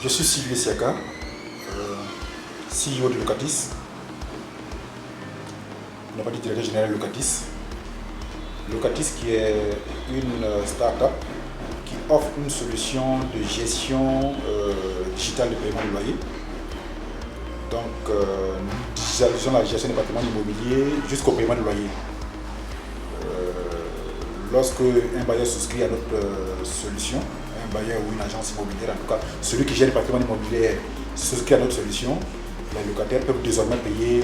Je suis Sylvie Siaka, CEO de Locatis. On n'a pas dit directeur général de Locatis. Locatis qui est une start-up qui offre une solution de gestion digitale de paiement de loyer. Donc, nous réalisons la gestion des bâtiments immobiliers jusqu'au paiement de loyer. Lorsque un bailleur souscrit à notre solution, un bailleur ou une agence immobilière, en tout cas celui qui gère le patrimoine immobilier souscrit à notre solution, les locataires peuvent désormais payer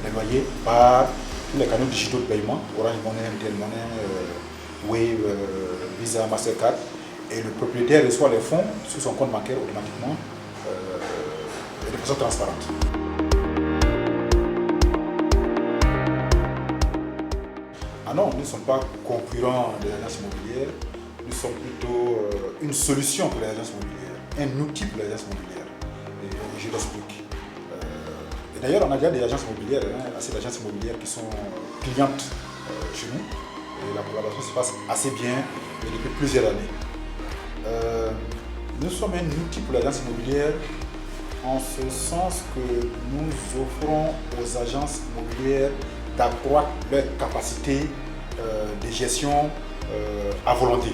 les loyers par tous les canaux digitaux de paiement, Orange Money, MTN Money, Wave, Visa, Mastercard, et le propriétaire reçoit les fonds sur son compte bancaire automatiquement et de façon transparente. Ah non, nous ne sommes pas concurrents des agences immobilières, nous sommes plutôt une solution pour les agences immobilières, un outil pour les agences immobilières. Et je l'explique. Et d'ailleurs, on a déjà des agences immobilières, assez d'agences immobilières qui sont clientes chez nous. Et la collaboration se passe assez bien depuis plusieurs années. Nous sommes un outil pour l'agence immobilière en ce sens que nous offrons aux agences immobilières d'accroître leur capacité de gestion à volonté.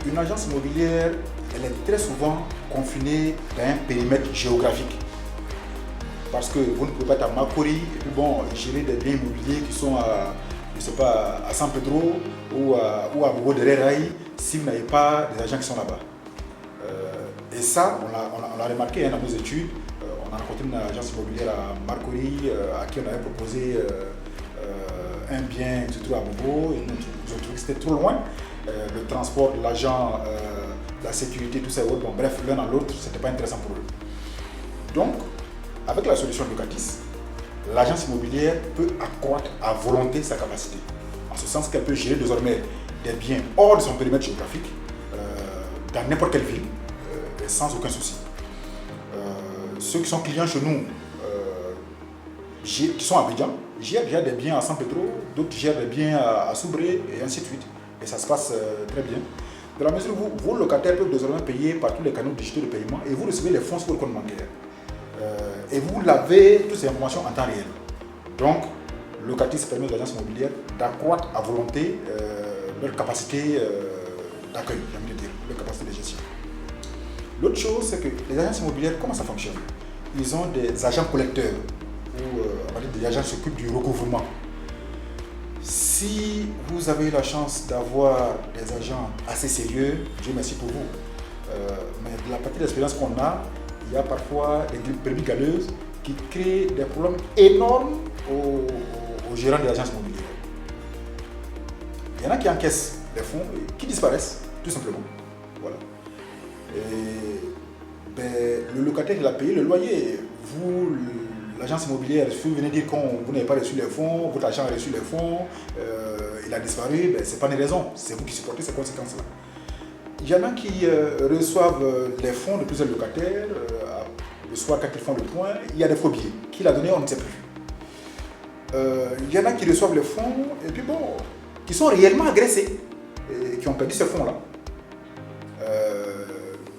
Une agence immobilière, elle est très souvent confinée dans un périmètre géographique. Parce que vous ne pouvez pas être à Makori et puis gérer des biens immobiliers qui sont à San Pedro ou à Bobo de Reraï si vous n'avez pas des agents qui sont là-bas. Et ça, on l'a remarqué dans nos études. On a rencontré une agence immobilière à Marcory à qui on avait proposé un bien qui se trouve à Bobo. Ils ont trouvé que c'était trop loin. Le transport de l'agent, la sécurité, tout ça, bref, l'un à l'autre, ce n'était pas intéressant pour eux. Donc, avec la solution Locatis, l'agence immobilière peut accroître à volonté sa capacité. En ce sens qu'elle peut gérer désormais des biens hors de son périmètre géographique, dans n'importe quelle ville, sans aucun souci. Ceux qui sont clients chez nous, qui sont à Abidjan, gèrent déjà des biens à San Pedro, d'autres gèrent des biens à Soubré, et ainsi de suite. Et ça se passe très bien. Dans la mesure où vos locataires peuvent désormais payer par tous les canaux digitaux de paiement et vous recevez les fonds sur votre compte bancaire. Et vous l'avez, toutes ces informations en temps réel. Donc, Locatis permet aux agences immobilières d'accroître à volonté leur capacité d'accueil, j'ai envie de dire, leur capacité de gestion. L'autre chose, c'est que les agences immobilières, comment ça fonctionne? Ils ont des agents collecteurs, ou on va dire des agents qui s'occupent du recouvrement. Si vous avez la chance d'avoir des agents assez sérieux, Dieu merci pour vous. Mais de la partie d'expérience qu'on a, il y a parfois des brebis galeuses qui créent des problèmes énormes aux gérants des agences immobilières. Il y en a qui encaissent des fonds et qui disparaissent, tout simplement. Voilà. Et, le locataire il a payé le loyer. Vous, l'agence immobilière, si vous venez dire que vous n'avez pas reçu les fonds, votre agent a reçu les fonds, il a disparu, ce n'est pas une raison. C'est vous qui supportez ces conséquences-là. Il y en a qui reçoivent les fonds de plusieurs locataires, le soir quand ils font le point, il y a des faux billets. Qui l'a donné, on ne sait plus. Il y en a qui reçoivent les fonds et puis qui sont réellement agressés et qui ont perdu ces fonds-là.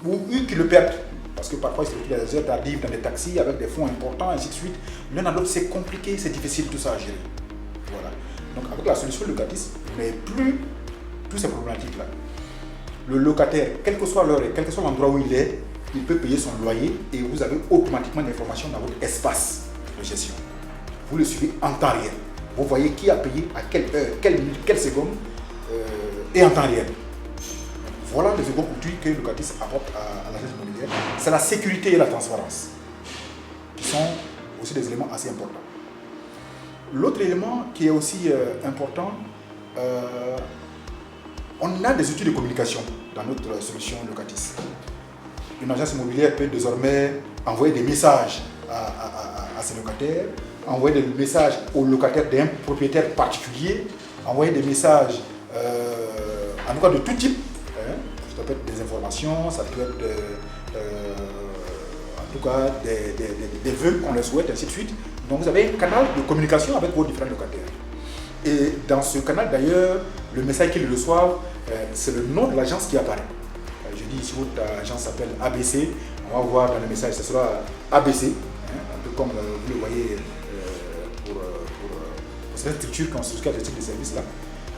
Ou eux qui le perdent, parce que parfois ils se retrouvent à des heures tardives dans des taxis avec des fonds importants, ainsi de suite. L'un à l'autre, c'est compliqué, c'est difficile tout ça à gérer. Voilà. Donc avec la solution Locatis, mais plus toutes ces problématiques-là. Le locataire, quelle que soit l'heure et quel que soit l'endroit où il est, il peut payer son loyer et vous avez automatiquement l'information dans votre espace de gestion. Vous le suivez en temps réel. Vous voyez qui a payé, à quelle heure, quelle minute, quelle seconde et en temps réel. Voilà les seconds outils que Locatis apporte à l'agence immobilière. C'est la sécurité et la transparence qui sont aussi des éléments assez importants. L'autre élément qui est aussi important, on a des outils de communication dans notre solution Locatis. Une agence immobilière peut désormais envoyer des messages à ses locataires, envoyer des messages aux locataires d'un propriétaire particulier, envoyer des messages en tout cas de tout type. Ça peut être des informations, ça peut être en tout cas des vœux qu'on leur souhaite, ainsi de suite. Donc vous avez un canal de communication avec vos différents locataires. Et dans ce canal d'ailleurs, le message qu'ils reçoivent, c'est le nom de l'agence qui apparaît. je dis si votre agence s'appelle ABC, on va voir dans le message, ce sera ABC, hein, un peu comme vous le voyez pour cette structure qui souscrit à ce type de service-là.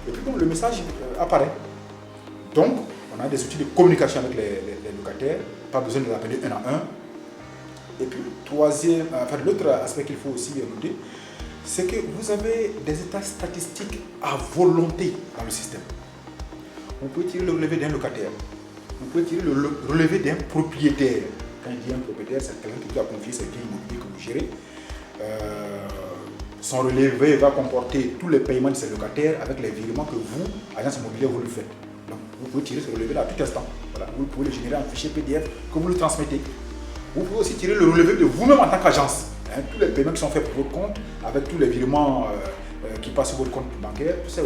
Et puis bon, le message apparaît. Donc, on a des outils de communication avec les locataires, pas besoin de les appeler un à un. Et puis, l'autre aspect qu'il faut aussi noter, c'est que vous avez des états statistiques à volonté dans le système. Vous pouvez tirer le relevé d'un locataire, vous pouvez tirer le relevé d'un propriétaire. Quand je dis un propriétaire, c'est quelqu'un qui doit confier ses biens immobiliers que vous gérez. Son relevé va comporter tous les paiements de ses locataires avec les virements que vous, agence immobilière, vous lui faites. Donc, vous pouvez tirer ce relevé-là à tout instant. Voilà. Vous pouvez le générer en fichier PDF que vous le transmettez. Vous pouvez aussi tirer le relevé de vous-même en tant qu'agence. Hein, tous les paiements qui sont faits pour votre compte, avec tous les virements qui passent sur votre compte bancaire, tout ça.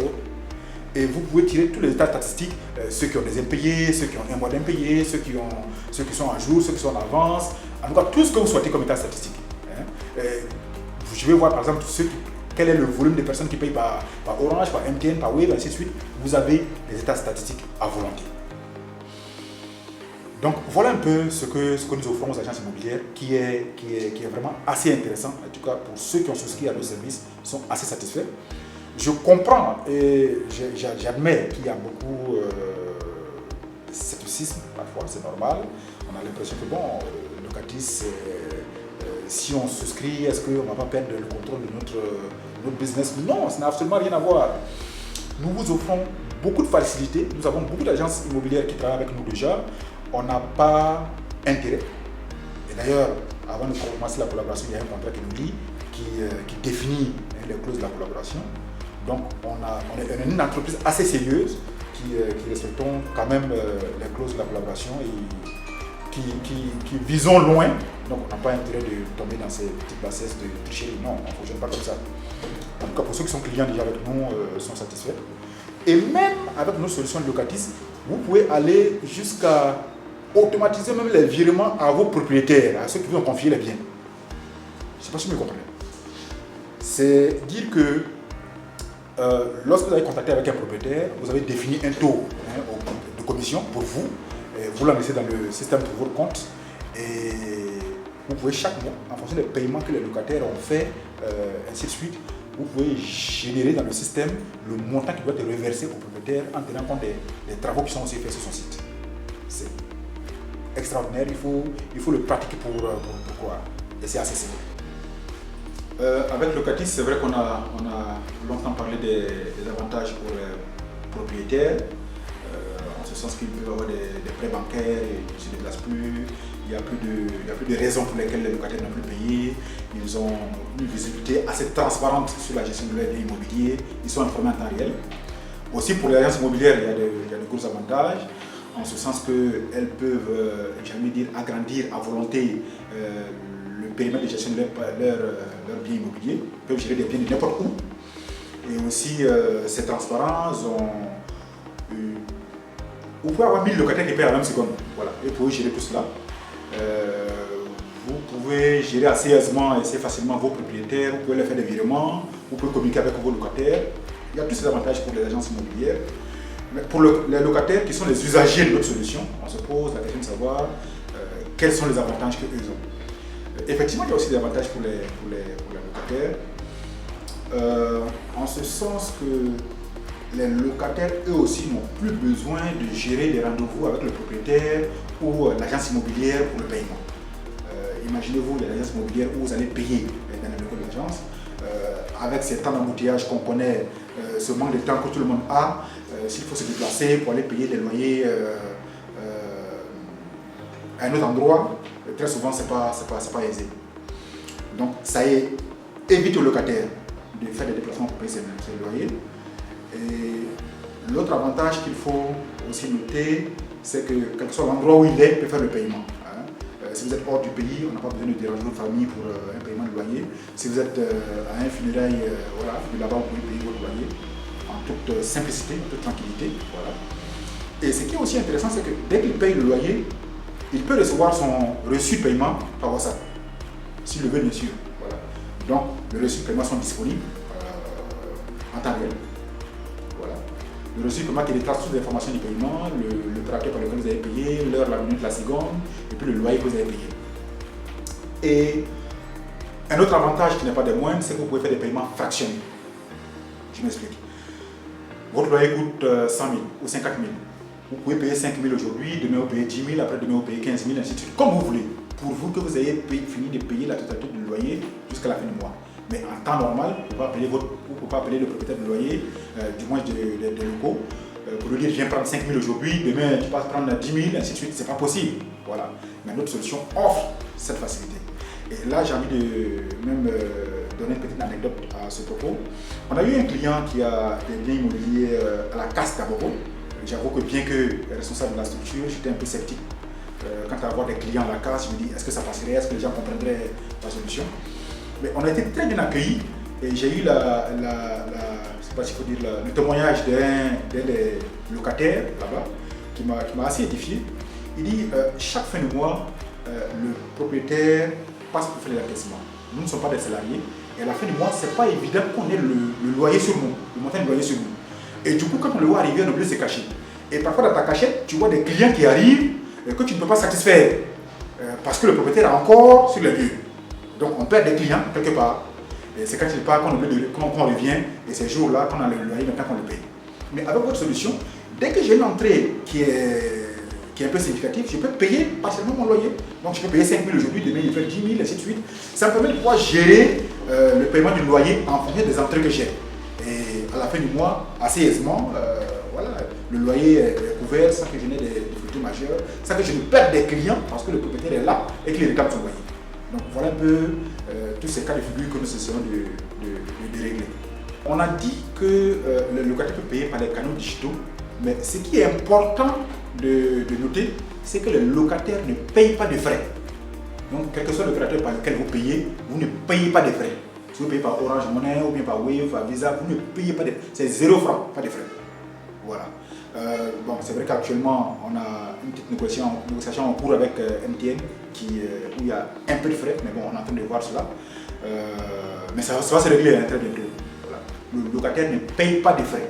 Et vous pouvez tirer tous les états statistiques, ceux qui ont des impayés, ceux qui ont un mois d'impayés, ceux qui sont à jour, ceux qui sont en avance, en tout cas tout ce que vous souhaitez comme état statistique. Hein. Je vais voir par exemple quel est le volume de personnes qui payent par Orange, par MTN, par Wave, ainsi de suite. Vous avez des états statistiques à volonté. Donc voilà un peu ce que nous offrons aux agences immobilières qui est vraiment assez intéressant. En tout cas pour ceux qui ont souscrit à nos services, sont assez satisfaits. Je comprends et j'admets qu'il y a beaucoup de scepticisme, parfois c'est normal. On a l'impression que bon, locatis, si on souscrit, est-ce qu'on ne va pas perdre le contrôle de notre business? Non, ça n'a absolument rien à voir. Nous vous offrons beaucoup de facilités. Nous avons beaucoup d'agences immobilières qui travaillent avec nous déjà. On n'a pas intérêt. Et d'ailleurs, avant de commencer la collaboration, il y a un contrat qui nous lie, qui définit les clauses de la collaboration. Donc, on est une entreprise assez sérieuse qui respectons quand même les clauses de la collaboration et qui visons loin. Donc, on n'a pas intérêt de tomber dans ces petites bassesses de tricherie. Non, on ne fonctionne pas comme ça. En tout cas, pour ceux qui sont clients déjà avec nous, sont satisfaits. Et même avec nos solutions de locatis, vous pouvez aller jusqu'à automatiser même les virements à vos propriétaires, à ceux qui vous ont confié les biens. Je ne sais pas si vous me comprenez. C'est dire que lorsque vous avez contacté avec un propriétaire, vous avez défini un taux de commission pour vous, et vous l'enregistrez dans le système pour votre compte, et vous pouvez chaque mois, en fonction des paiements que les locataires ont fait, ainsi de suite, vous pouvez générer dans le système le montant qui doit être reversé au propriétaire en tenant compte des travaux qui sont aussi faits sur son site. C'est extraordinaire, il faut le pratiquer pour croire. Et c'est assez simple. Avec Locatis, c'est vrai qu'on a longtemps parlé des avantages pour les propriétaires, en ce sens qu'ils peuvent avoir des prêts bancaires, ils ne se déplacent plus, il n'y a plus de raisons pour lesquelles les locataires n'ont plus payé, ils ont une visibilité assez transparente sur la gestion de leur bien immobilier, ils sont informés en temps réel. Aussi pour les agences immobilières, il y a de gros avantages, en ce sens qu'elles peuvent, j'allais dire, agrandir à volonté le périmètre de gestion de leur bien immobilier, ils peuvent gérer des biens de n'importe où. Et aussi, c'est transparent, vous pouvez avoir 1000 locataires qui paient à la même seconde. Voilà. Et vous pouvez gérer tout cela. Vous pouvez gérer assez aisément et assez facilement vos propriétaires, vous pouvez leur faire des virements, vous pouvez communiquer avec vos locataires. Il y a tous ces avantages pour les agences immobilières. Mais pour les locataires qui sont les usagers de notre solution, on se pose la question de savoir quels sont les avantages qu'eux ont. Effectivement, il y a aussi des avantages pour les locataires, en ce sens que les locataires, eux aussi, n'ont plus besoin de gérer des rendez-vous avec le propriétaire ou l'agence immobilière pour le paiement. Imaginez-vous l'agence immobilière où vous allez payer dans le locaux de l'agence, avec ces temps d'embouteillage qu'on connaît, ce manque de temps que tout le monde a, s'il faut se déplacer pour aller payer les loyers à un autre endroit, très souvent c'est pas aisé. Donc ça évite aux locataires de faire des déplacements pour payer ses loyers. Et l'autre avantage qu'il faut aussi noter, c'est que quel que soit l'endroit où il est, il peut faire le paiement. Si vous êtes hors du pays, on n'a pas besoin de déranger votre famille pour un paiement de loyer. Si vous êtes à un funérail, voilà, là-bas vous pouvez payer votre loyer en toute simplicité, en toute tranquillité. Voilà. Et ce qui est aussi intéressant, c'est que dès qu'il paye le loyer, il peut recevoir son reçu de paiement par WhatsApp, s'il le veut bien sûr. Voilà. Donc, les reçus de paiement sont disponibles en temps réel. Voilà. Le reçu de paiement qui détache toutes les informations du paiement, le prêt par lequel vous avez payé, heures, la minute, la seconde, et puis le loyer que vous avez payé. Et un autre avantage qui n'est pas des moindres, c'est que vous pouvez faire des paiements fractionnés. Je m'explique. Votre loyer coûte 100 000 ou 50 000. Vous pouvez payer 5 000 aujourd'hui, demain vous payez 10 000, après demain vous payez 15 000, ainsi de suite, comme vous voulez. Pourvu que vous ayez fini de payer la totalité du loyer jusqu'à la fin du mois. Mais en temps normal, vous ne pouvez pas appeler le propriétaire du loyer, du moins des locaux, pour lui dire viens prendre 5 000 aujourd'hui, demain tu passes prendre 10 000, ainsi de suite. C'est pas possible. Voilà. Mais notre solution offre cette facilité. Et là, j'ai envie de même donner une petite anecdote à ce propos. On a eu un client qui a des biens immobiliers à la Casse d'Aboro. J'avoue que bien que responsable de la structure, j'étais un peu sceptique quant à avoir des clients à la Casse. Je me dis, est-ce que ça passerait, est-ce que les gens comprendraient la solution? Mais on a été très bien accueillis et j'ai eu je sais pas s'il faut dire le témoignage d'un des locataires là-bas qui m'a assez édifié. Il dit, chaque fin de mois, le propriétaire passe pour faire l'encaissement. Nous ne sommes pas des salariés et à la fin du mois, ce n'est pas évident qu'on ait le loyer sur nous, le montant du loyer sur nous. Et du coup, quand on le voit arriver, on oublie de se cacher. Et parfois, dans ta cachette, tu vois des clients qui arrivent et que tu ne peux pas satisfaire parce que le propriétaire est encore sur les lieux. Donc, on perd des clients quelque part. Et c'est quand il part qu'on revient et ces jours-là, qu'on a le loyer, maintenant qu'on le paye. Mais avec votre solution, dès que j'ai une entrée qui est un peu significative, je peux payer partiellement mon loyer. Donc, je peux payer 5 000 aujourd'hui, demain, il fait 10 000, ainsi de suite. Ça me permet de pouvoir gérer le paiement du loyer en fonction des entrées que j'ai. Et à la fin du mois, assez aisément, voilà, le loyer est couvert sans que je n'ai des difficultés majeures, sans que je ne perde des clients parce que le propriétaire est là et qu'il réclame son loyer. Donc voilà un peu tous ces cas de figure que nous essayons de régler. On a dit que le locataire peut payer par les canaux digitaux, mais ce qui est important de noter, c'est que le locataire ne paye pas de frais. Donc quel que soit l'opérateur par lequel vous payez, vous ne payez pas de frais. Si vous payez par Orange Money ou bien par Wave, par Visa, vous ne payez pas de frais. C'est 0 francs, pas de frais. Voilà. Bon, c'est vrai qu'actuellement, on a une petite négociation en cours avec MTN où il y a un peu de frais, mais bon, on est en train de voir cela. Mais ça va se régler très bientôt. Voilà. Le locataire ne paye pas de frais.